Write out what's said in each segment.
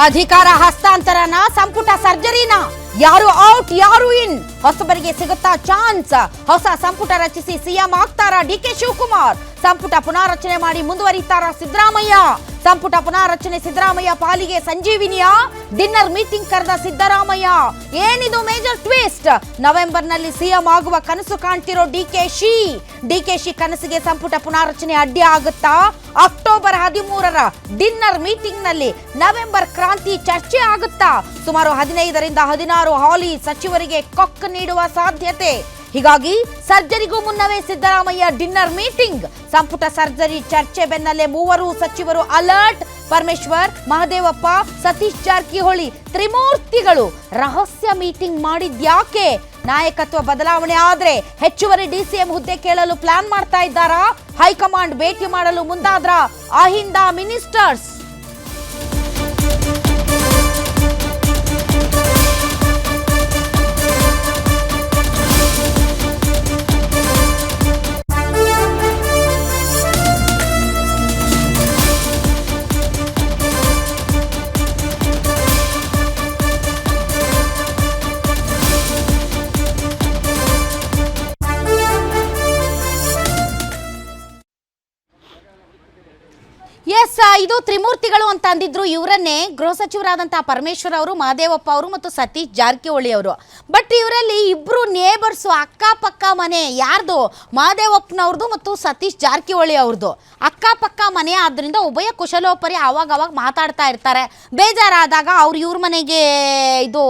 ಅಧಿಕಾರ ಹಸ್ತಾಂತರನ ಸಂಪುಟ ಸರ್ಜರಿನ ಯಾರು ಔಟ್ ಯಾರು ಇನ್ ಹೊಸಬರಿಗೆ ಸಿಗುತ್ತಾ ಚಾನ್ಸ್ ಹೊಸ ಸಂಪುಟ ರಚಿಸಿ ಸಿಎಂ ಆಗ್ತಾರಾ ಡಿಕೆ ಶಿವಕುಮಾರ್ ಸಂಪುಟ ಪುನಾರಚನೆ ಮಾಡಿ ಮುಂದುವರಿತಾರ ಸಿದ್ದರಾಮಯ್ಯ ಸಂಪುಟ ಪುನಾರಚನೆ ಸಿದ್ದರಾಮಯ್ಯ ಪಾಲಿಗೆ ಸಂಜೀವಿನಿಯ ಡಿನ್ನರ್ ಮೀಟಿಂಗ್ ಕರೆದ ಸಿದ್ದರಾಮಯ್ಯ ಏನಿದು ಮೇಜರ್ ಟ್ವಿಸ್ಟ್ ನವೆಂಬರ್ನಲ್ಲಿ ಸಿಎಂ ಆಗುವ ಕನಸು ಕಾಣ್ತಿರೋ ಡಿಕೆಶಿ ಕನಸಿಗೆ ಸಂಪುಟ ಪುನಾರಚನೆ ಅಡ್ಡಿ ಆಗುತ್ತಾ ಅಕ್ಟೋಬರ್ 13ರ ಡಿನ್ನರ್ ಮೀಟಿಂಗ್ ನಲ್ಲಿ ನವೆಂಬರ್ ಕ್ರಾಂತಿ ಚರ್ಚೆ ಆಗುತ್ತಾ ಸುಮಾರು 15ರಿಂದ 16 ಹಾಲಿ ಸಚಿವರಿಗೆ ಕೊಕ್ ನೀಡುವ ಸಾಧ್ಯತೆ ಹೀಗಾಗಿ ಸರ್ಜರಿಗೂ ಮುನ್ನವೇ ಸಿದ್ದರಾಮಯ್ಯ ಡಿನ್ನರ್ ಮೀಟಿಂಗ್ ಸಂಪುಟ ಸರ್ಜರಿ ಚರ್ಚೆ ಬೆನ್ನಲ್ಲೇ ಮೂವರು ಸಚಿವರು ಅಲರ್ಟ್ ಪರಮೇಶ್ವರ್ ಮಹದೇವಪ್ಪ ಸತೀಶ್ ಜಾರಕಿಹೊಳಿ ತ್ರಿಮೂರ್ತಿಗಳು ರಹಸ್ಯ ಮೀಟಿಂಗ್ ಮಾಡಿದ್ಯಾಕೆ ನಾಯಕತ್ವ ಬದಲಾವಣೆ ಆದ್ರೆ ಹೆಚ್ಚುವರಿ ಡಿಸಿಎಂ ಹುದ್ದೆ ಕೇಳಲು ಪ್ಲಾನ್ ಮಾಡ್ತಾ ಇದ್ದಾರಾ ಹೈಕಮಾಂಡ್ ಭೇಟಿ ಮಾಡಲು ಮುಂದಾದ್ರ ಅಹಿಂದ ಮಿನಿಸ್ಟರ್ಸ್ ಇದು ತ್ರಿಮೂರ್ತಿಗಳು ಅಂತ ಅಂದಿದ್ರು ಇವರನ್ನೇ ಗೃಹ ಸಚಿವರಾದಂತಹ ಪರಮೇಶ್ವರ್ ಅವರು ಮಹದೇವಪ್ಪ ಅವರು ಮತ್ತು ಸತೀಶ್ ಜಾರಕಿಹೊಳಿ ಅವರು ಬಟ್ ಇವರಲ್ಲಿ ಇಬ್ರು ನೇಬರ್ಸು ಅಕ್ಕಪಕ್ಕ ಮನೆ ಯಾರ್ದು ಮಹದೇವಪ್ಪನವ್ರದ್ದು ಮತ್ತು ಸತೀಶ್ ಜಾರಕಿಹೊಳಿ ಅವ್ರದ್ದು ಅಕ್ಕಪಕ್ಕ ಮನೆ ಆದ್ದರಿಂದ ಉಭಯ ಕುಶಲೋಪರಿ ಅವಾಗ ಮಾತಾಡ್ತಾ ಇರ್ತಾರೆ ಬೇಜಾರಾದಾಗ ಅವ್ರು ಇವ್ರ ಮನೆಗೆ ಇದು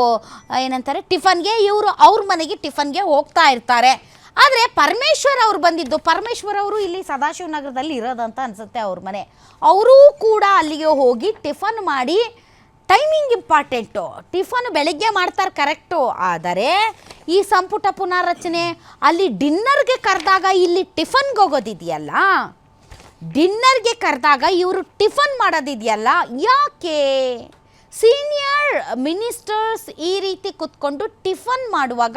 ಏನಂತಾರೆ ಟಿಫನ್ಗೆ ಇವರು ಅವ್ರ ಮನೆಗೆ ಟಿಫನ್ಗೆ ಹೋಗ್ತಾ ಇರ್ತಾರೆ ಆದರೆ ಪರಮೇಶ್ವರ್ ಅವರು ಬಂದಿದ್ದು ಪರಮೇಶ್ವರ್ ಅವರು ಇಲ್ಲಿ ಸದಾಶಿವನಗರದಲ್ಲಿ ಇರೋದಂತ ಅನಿಸುತ್ತೆ ಅವ್ರ ಮನೆ ಅವರೂ ಕೂಡ ಅಲ್ಲಿಗೆ ಹೋಗಿ ಟಿಫನ್ ಮಾಡಿ ಟೈಮಿಂಗ್ ಇಂಪಾರ್ಟೆಂಟು ಟಿಫನ್ ಬೆಳಗ್ಗೆ ಮಾಡ್ತಾರೆ ಕರೆಕ್ಟು ಆದರೆ ಈ ಸಂಪುಟ ಪುನಾರಚನೆ ಅಲ್ಲಿ ಡಿನ್ನರ್ಗೆ ಕರೆದಾಗ ಇಲ್ಲಿ ಟಿಫನ್ಗೆ ಹೋಗೋದಿದೆಯಲ್ಲ ಡಿನ್ನರ್ಗೆ ಕರೆದಾಗ ಇವರು ಟಿಫನ್ ಮಾಡೋದಿದೆಯಲ್ಲ ಯಾಕೆ ಸೀನಿಯರ್ ಮಿನಿಸ್ಟರ್ಸ್ ಈ ರೀತಿ ಕುತ್ಕೊಂಡು ಟಿಫನ್ ಮಾಡುವಾಗ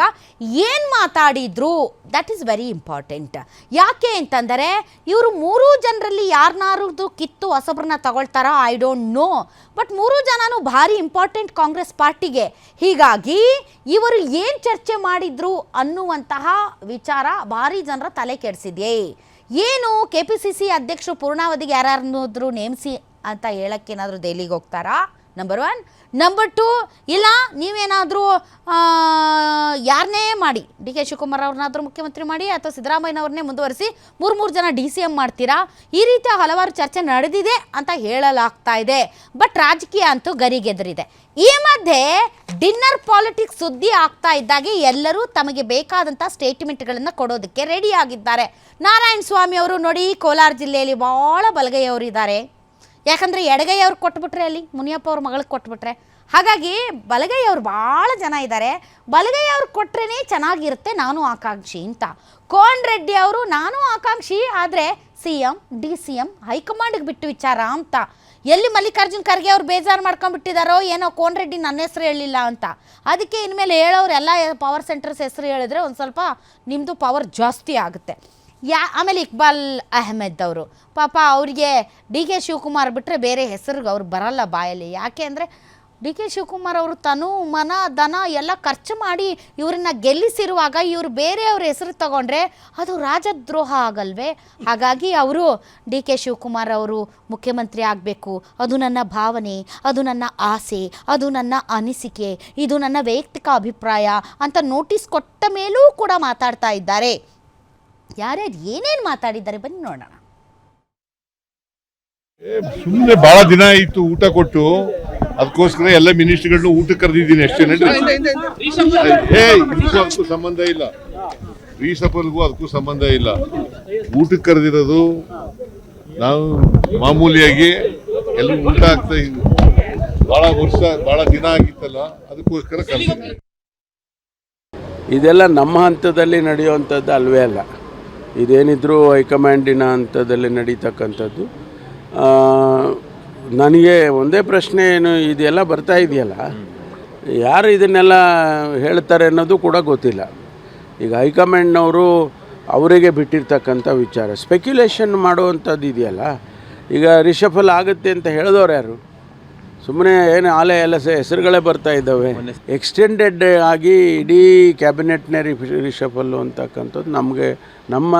ಏನು ಮಾತಾಡಿದ್ರು ದಟ್ ಈಸ್ ವೆರಿ ಇಂಪಾರ್ಟೆಂಟ್ ಯಾಕೆ ಅಂತಂದರೆ ಇವರು ಮೂರೂ ಜನರಲ್ಲಿ ಯಾರನ್ನಾರದು ಕಿತ್ತು ಹೊಸಬ್ರನ್ನ ತಗೊಳ್ತಾರೋ ಐ ಡೋಂಟ್ ನೋ ಬಟ್ ಮೂರೂ ಜನನೂ ಭಾರಿ ಇಂಪಾರ್ಟೆಂಟ್ ಕಾಂಗ್ರೆಸ್ ಪಾರ್ಟಿಗೆ ಹೀಗಾಗಿ ಇವರು ಏನು ಚರ್ಚೆ ಮಾಡಿದ್ರು ಅನ್ನುವಂತಹ ವಿಚಾರ ಭಾರಿ ಜನರ ತಲೆ ಕೆಡಿಸಿದೆ ಏನು KPCC ಅಧ್ಯಕ್ಷರು ಪೂರ್ಣಾವಧಿಗೆ ಯಾರನ್ನಾದ್ರೂ ನೇಮಿಸಿ ಅಂತ ಹೇಳೋಕ್ಕೇನಾದರೂ ದೆಹಲಿಗೆ ಹೋಗ್ತಾರಾ ನಂಬರ್ 1 ನಂಬರ್ 2 ಇಲ್ಲ ನೀವೇನಾದರೂ ಯಾರನ್ನೇ ಮಾಡಿ ಡಿಕೆ ಶಿವಕುಮಾರ್ ಅವ್ರನ್ನಾದರೂ ಮುಖ್ಯಮಂತ್ರಿ ಮಾಡಿ ಅಥವಾ ಸಿದ್ದರಾಮಯ್ಯನವ್ರನ್ನೇ ಮುಂದುವರಿಸಿ ಮೂರು ಜನ DCM ಮಾಡ್ತೀರಾ ಈ ರೀತಿಯ ಹಲವಾರು ಚರ್ಚೆ ನಡೆದಿದೆ ಅಂತ ಹೇಳಲಾಗ್ತಾ ಇದೆ ಬಟ್ ರಾಜಕೀಯ ಅಂತೂ ಗರಿಗೆದರಿದೆ ಈ ಮಧ್ಯೆ ಡಿನ್ನರ್ ಪಾಲಿಟಿಕ್ಸ್ ಸುದ್ದಿ ಆಗ್ತಾ ಇದ್ದಾಗೆ ಎಲ್ಲರೂ ತಮಗೆ ಬೇಕಾದಂಥ ಸ್ಟೇಟ್ಮೆಂಟ್ಗಳನ್ನು ಕೊಡೋದಕ್ಕೆ ರೆಡಿ ಆಗಿದ್ದಾರೆ ನಾರಾಯಣ ಸ್ವಾಮಿ ಅವರು ನೋಡಿ ಕೋಲಾರ ಜಿಲ್ಲೆಯಲ್ಲಿ ಭಾಳ ಬಲಗೈಯವರಿದ್ದಾರೆ ಯಾಕಂದರೆ ಎಡಗೈಯವ್ರು ಕೊಟ್ಬಿಟ್ರೆ ಅಲ್ಲಿ ಮುನಿಯಪ್ಪ ಅವ್ರ ಮಗಳಿಗೆ ಕೊಟ್ಬಿಟ್ರೆ ಹಾಗಾಗಿ ಬಲಗೈಯವ್ರು ಭಾಳ ಜನ ಇದ್ದಾರೆ ಬಲಗೈಯವ್ರು ಕೊಟ್ರೇ ಚೆನ್ನಾಗಿರುತ್ತೆ ನಾನು ಆಕಾಂಕ್ಷಿ ಅಂತ ಕೋನ್ ರೆಡ್ಡಿ ಅವರು ನಾನು ಆಕಾಂಕ್ಷಿ ಆದರೆ CM DCM ಹೈಕಮಾಂಡ್ಗೆ ಬಿಟ್ಟು ವಿಚಾರ ಅಂತ ಎಲ್ಲಿ ಮಲ್ಲಿಕಾರ್ಜುನ್ ಖರ್ಗೆ ಅವ್ರು ಬೇಜಾರು ಮಾಡ್ಕೊಂಡ್ಬಿಟ್ಟಿದ್ದಾರೋ ಏನೋ ಕೋನ್ ರೆಡ್ಡಿ ನನ್ನ ಹೆಸರು ಹೇಳಿಲ್ಲ ಅಂತ ಅದಕ್ಕೆ ಇನ್ಮೇಲೆ ಹೇಳೋರು ಎಲ್ಲ ಪವರ್ ಸೆಂಟರ್ಸ್ ಹೆಸರು ಹೇಳಿದ್ರೆ ಒಂದು ಸ್ವಲ್ಪ ನಿಮ್ಮದು ಪವರ್ ಜಾಸ್ತಿ ಆಗುತ್ತೆ ಆಮೇಲೆ ಇಕ್ಬಾಲ್ ಅಹ್ಮದ್ ಅವರು ಪಾಪ ಅವರಿಗೆ ಡಿಕೆ ಶಿವಕುಮಾರ್ ಬಿಟ್ಟರೆ ಬೇರೆ ಹೆಸರಿಗೆ ಅವ್ರು ಬರಲ್ಲ ಬಾಯಲ್ಲಿ ಯಾಕೆ ಅಂದರೆ ಡಿಕೆ ಶಿವಕುಮಾರ್ ಅವರು ತನು ಮನ ಧನ ಎಲ್ಲ ಖರ್ಚು ಮಾಡಿ ಇವ್ರನ್ನ ಗೆಲ್ಲಿಸಿರುವಾಗ ಇವರು ಬೇರೆಯವ್ರ ಹೆಸರು ತಗೊಂಡ್ರೆ ಅದು ರಾಜದ್ರೋಹ ಆಗಲ್ವೇ ಹಾಗಾಗಿ ಅವರು ಡಿಕೆ ಶಿವಕುಮಾರ್ ಅವರು ಮುಖ್ಯಮಂತ್ರಿ ಆಗಬೇಕು ಅದು ನನ್ನ ಭಾವನೆ ಅದು ನನ್ನ ಆಸೆ ಅದು ನನ್ನ ಅನಿಸಿಕೆ ಇದು ನನ್ನ ವೈಯಕ್ತಿಕ ಅಭಿಪ್ರಾಯ ಅಂತ ನೋಟಿಸ್ ಕೊಟ್ಟ ಮೇಲೂ ಕೂಡ ಮಾತಾಡ್ತಾ ಇದ್ದಾರೆ ಯಾರ್ಯಾರು ಏನೇನು ಮಾತಾಡಿದ್ದಾರೆ ಬನ್ನಿ ನೋಡೋಣ ಸುಮ್ಮನೆ ಬಹಳ ದಿನ ಆಯಿತು ಊಟ ಕೊಟ್ಟು ಅದಕ್ಕೋಸ್ಕರ ಎಲ್ಲ ಮಿನಿಸ್ಟರ್ಗಳನ್ನ ಊಟಕ್ಕೆ ಕರೆದಿದ್ದೀನಿ ಅಷ್ಟೇ ಅದಕ್ಕೂ ಸಂಬಂಧ ಇಲ್ಲ ರೀಸಫಲ್ಗೂ ಅದಕ್ಕೂ ಸಂಬಂಧ ಇಲ್ಲ ಊಟಕ್ಕೆ ಕರೆದಿರೋದು ನಾವು ಮಾಮೂಲಿಯಾಗಿ ಎಲ್ಲ ಊಟ ಆಗ್ತಾ ಇದ್ವಿ ಬಹಳ ದಿನ ಆಗಿತ್ತಲ್ಲ ಅದಕ್ಕೋಸ್ಕರ ಕರೆದಿದ್ದೀನಿ ಇದೆಲ್ಲ ನಮ್ಮ ಹಂತದಲ್ಲಿ ನಡೆಯುವಂಥದ್ದು ಅಲ್ವೇ ಅಲ್ಲ ಇದೇನಿದ್ರೂ ಹೈಕಮಾಂಡಿನ ಹಂತದಲ್ಲಿ ನಡೀತಕ್ಕಂಥದ್ದು ನನಗೆ ಒಂದೇ ಪ್ರಶ್ನೆ ಏನು ಇದೆಲ್ಲ ಬರ್ತಾ ಇದೆಯಲ್ಲ ಯಾರು ಇದನ್ನೆಲ್ಲ ಹೇಳ್ತಾರೆ ಅನ್ನೋದು ಕೂಡ ಗೊತ್ತಿಲ್ಲ ಈಗ ಹೈಕಮಾಂಡ್ನವರು ಅವರಿಗೆ ಬಿಟ್ಟಿರ್ತಕ್ಕಂಥ ವಿಚಾರ ಸ್ಪೆಕ್ಯುಲೇಷನ್ ಮಾಡುವಂಥದ್ದು ಇದೆಯಲ್ಲ ಈಗ ರಿಷಫಲ್ ಆಗುತ್ತೆ ಅಂತ ಹೇಳಿದವ್ರು ಯಾರು ಸುಮ್ಮನೆ ಏನು ಆಲೆ ಎಲ್ಲ ಹೆಸರುಗಳೇ ಬರ್ತಾ ಇದ್ದಾವೆ. ಎಕ್ಸ್ಟೆಂಡೆಡ್ ಆಗಿ ಇಡೀ ಕ್ಯಾಬಿನೆಟ್ನೇ ರಿಷಫಲ್ಲು ಅಂತಕ್ಕಂಥದ್ದು ನಮ್ಮ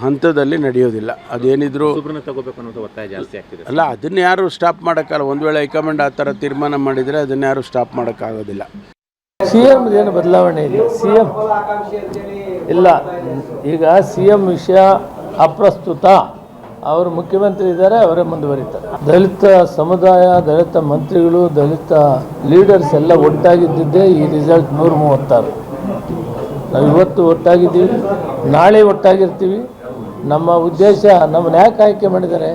ಹಂತದಲ್ಲಿ ನಡೆಯೋದಿಲ್ಲ. ಅದೇನಿದ್ರು ತಗೋಬೇಕು ಅನ್ನೋದು ಒತ್ತಾಯ ಜಾಸ್ತಿ ಆಗ್ತಿದೆ. ಅಲ್ಲ, ಅದನ್ನ ಯಾರು ಸ್ಟಾಪ್ ಮಾಡೋಕ್ಕಲ್ಲ. ಒಂದು ವೇಳೆ ಹೈಕಮಾಂಡ್ ಆ ಥರ ತೀರ್ಮಾನ ಮಾಡಿದರೆ ಅದನ್ನ ಯಾರು ಸ್ಟಾಪ್ ಮಾಡೋಕ್ಕಾಗೋದಿಲ್ಲ. CM ಏನು ಬದಲಾವಣೆ ಇಲ್ಲ. CM ಇಲ್ಲ. ಈಗ CM ವಿಷಯ ಅಪ್ರಸ್ತುತ. ಅವರು ಮುಖ್ಯಮಂತ್ರಿ ಇದ್ದಾರೆ, ಅವರೇ ಮುಂದುವರಿತಾರೆ. ದಲಿತ ಸಮುದಾಯ, ದಲಿತ ಮಂತ್ರಿಗಳು, ದಲಿತ ಲೀಡರ್ಸ್ ಎಲ್ಲ ಒಟ್ಟಾಗಿದ್ದಿದ್ದೇ ಈ ರಿಸಲ್ಟ್ 136. ನಾವು ಇವತ್ತು ಒಟ್ಟಾಗಿದ್ದೀವಿ, ನಾಳೆ ಒಟ್ಟಾಗಿರ್ತೀವಿ. ನಮ್ಮ ಉದ್ದೇಶ, ನಮ್ಮನ್ನು ಯಾಕೆ ಆಯ್ಕೆ ಮಾಡಿದ್ದಾರೆ?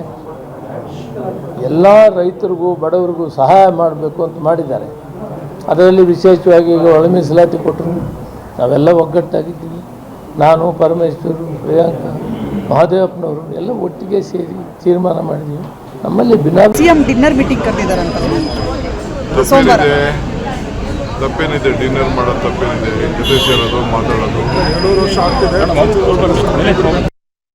ಎಲ್ಲ ರೈತರಿಗೂ ಬಡವರಿಗೂ ಸಹಾಯ ಮಾಡಬೇಕು ಅಂತ ಮಾಡಿದ್ದಾರೆ. ಅದರಲ್ಲಿ ವಿಶೇಷವಾಗಿ ಈಗ ಒಳ ಮೀಸಲಾತಿ ಕೊಟ್ಟರು, ನಾವೆಲ್ಲ ಒಗ್ಗಟ್ಟಾಗಿದ್ದೀವಿ. ನಾನು, ಪರಮೇಶ್ವರ್, ಪ್ರಿಯಾಂಕ, ಮಹಾದೇವಪ್ಪನವರು ಎಲ್ಲ ಒಟ್ಟಿಗೆ ಸೇರಿ ತೀರ್ಮಾನ ಮಾಡಿದ್ದೀವಿ. ನಮ್ಮಲ್ಲಿ CM ಡಿನ್ನರ್ ಮೀಟಿಂಗ್ ಕರೆದಿದ್ದಾರಂತ ತಪ್ಪೇನಿದೆ? ಡಿನ್ನರ್ ಮಾಡೋದು ತಪ್ಪೇನಿದೆ? ಜೊತೆ ಸೇರೋದು, ಮಾತಾಡೋದು 2 ವರ್ಷ ಆಗ್ತಿದೆ.